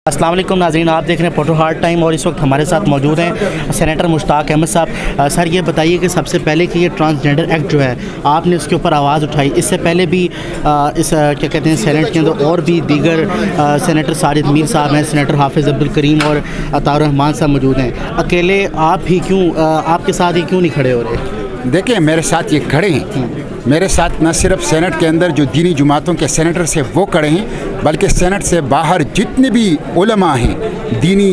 अस्सलाम वालेकुम नाज़रीन, आप देख रहे हैं फोटो हार्ट टाइम और इस वक्त हमारे साथ मौजूद हैं सेनेटर मुश्ताक अहमद साहब। सर ये बताइए कि सबसे पहले कि ये ट्रांसजेंडर एक्ट जो है आपने उसके ऊपर आवाज़ उठाई, इससे पहले भी इस क्या कहते हैं सेनेट के अंदर और भी दीगर सेनेटर साजिद मीर साहब हैं, सेनेटर हाफिज़ अब्दुल करीम और अताउर रहमान साहब मौजूद हैं। अकेले आप ही क्यों, आपके साथ ही क्यों नहीं खड़े हो रहे? देखिए मेरे साथ ये खड़े हैं, मेरे साथ न सिर्फ सेनेट के अंदर जो दीनी जमातों के सेनेटर से वो खड़े हैं, बल्कि सेनेट से बाहर जितने भी उलमा हैं, दीनी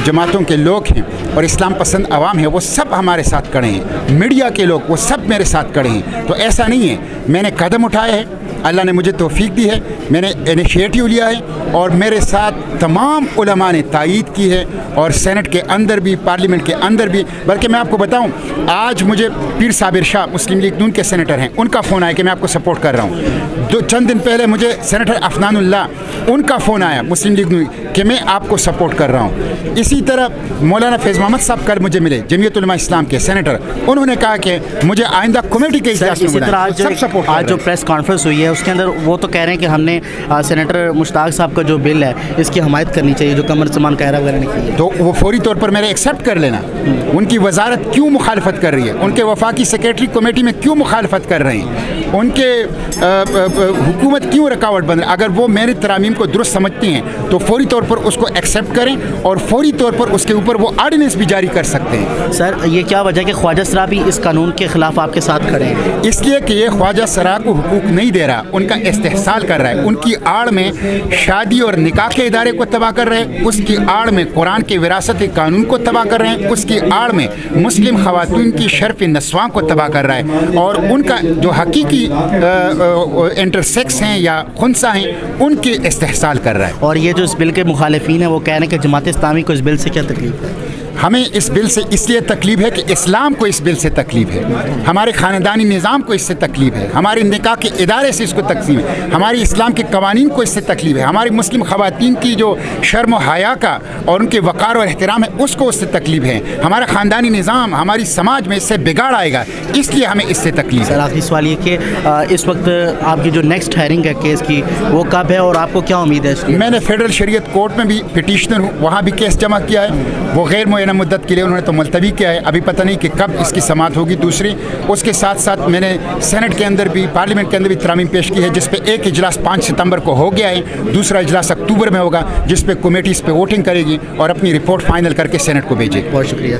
जमातों के लोग हैं और इस्लाम पसंद आवाम है, वो सब हमारे साथ खड़े हैं। मीडिया के लोग वो सब मेरे साथ खड़े हैं। तो ऐसा नहीं है, मैंने कदम उठाया है, अल्लाह ने मुझे तौफीक दी है, मैंने इनिशिएटिव लिया है और मेरे साथ तमाम उलमा ने तायीद की है और सेनेट के अंदर भी, पार्लियामेंट के अंदर भी। बल्कि मैं आपको बताऊं, आज मुझे पीर साबिर शाह मुस्लिम लीग नून के सेनेटर हैं, उनका फ़ोन आया कि मैं आपको सपोर्ट कर रहा हूं। चंद दिन पहले मुझे सेनेटर अफनानुल्लाह उनका फ़ोन आया मुस्लिम लीग नून कि मैं आपको सपोर्ट कर रहा हूँ। इसी तरह मौलाना फैज़ मोहम्मद साहब कल मुझे मिले, जमीयत उलमा इस्लाम के सेनेटर, उन्होंने कहा कि मुझे आइंदा कमेटी के इजलास में बुलाएं। सब सपोर्ट। आज जो प्रेस कॉन्फ्रेंस हुई है उसके अंदर वो तो कह रहे हैं कि हमने सेनेटर मुश्ताक साहब का जो बिल है इसकी हमायत करनी चाहिए, जो कमर समान कहरा वगैरह ने की है, तो वो फौरी तौर पर मेरे एक्सेप्ट कर लेना। उनकी वजारत क्यों मुखालफत कर रही है, उनके वफाकी सेक्रेटरी कमेटी में क्यों मुखालफत कर रहे हैं, उनके हुकूमत क्यों रुकावट बन रही है। अगर वो मेरे तरामीम को दुरुस्त समझती हैं तो फौरी तौर पर उसको एक्सेप्ट करें और फौरी तौर पर उसके ऊपर वो आर्डिनेंस भी जारी कर सकते हैं। सर ये क्या वजह कि ख्वाजा सरा भी इस कानून के खिलाफ आपके साथ खड़े हैं? इसलिए कि ये ख्वाजा सरा को हुकूक नहीं दे रहा, उनका इस्तेहसाल कर रहा है, उनकी आड़ में शादी और निकाह के इदारे को तबाह कर रहे हैं, उसकी आड़ में कुरान के विरासत कानून को तबाह कर रहे हैं, उसकी आड़ में मुस्लिम खवातीन की शर्फ नस्वां को तबाह कर रहा है और उनका जो हकीकी इंटरसेक्स हैं या खुनसा हैं उनके इस्तेहसाल कर रहा है। और ये जो इस बिल के मुखालिफिन हैं वो कह रहे हैं कि जमात इस्लामी को इस बिल से क्या तकलीफ है? हमें इस बिल से इसलिए तकलीफ है कि इस्लाम को इस बिल से तकलीफ है, हमारे ख़ानदानी निज़ाम को इससे तकलीफ है, हमारे निकाह के इदारे से इसको तकलीफ है, हमारी इस्लाम के कवानीन को इससे तकलीफ है, हमारी मुस्लिम ख़वातीन की जो शर्म हया का और उनके वक़ार और एहतराम है उसको उससे तकलीफ है, हमारा ख़ानदानी निज़ाम हमारी समाज में इससे बिगाड़ आएगा, इसलिए हमें इससे तकलीफ है। आखिरी सवाल ये कि इस वक्त आपकी जो नेक्स्ट हेयरिंग है केस की वो कब है और आपको क्या उम्मीद है? मैंने फेडरल शरीयत कोर्ट में भी पिटिशनर हूँ, वहाँ भी केस जमा किया है, वो गैर मुअय्यना मुद्दत के लिए उन्होंने तो मुलतवी किया है, अभी पता नहीं कि कब इसकी समाअत होगी दूसरी। उसके साथ साथ मैंने सेनेट के अंदर भी, पार्लियामेंट के अंदर भी तरामीम पेश की है, जिस पे एक इजलास 5 सितंबर को हो गया है, दूसरा इजलास अक्टूबर में होगा, जिस पे कमेटी इस पे वोटिंग करेगी और अपनी रिपोर्ट फाइनल करके सेनेट को भेजेगी। बहुत शुक्रिया।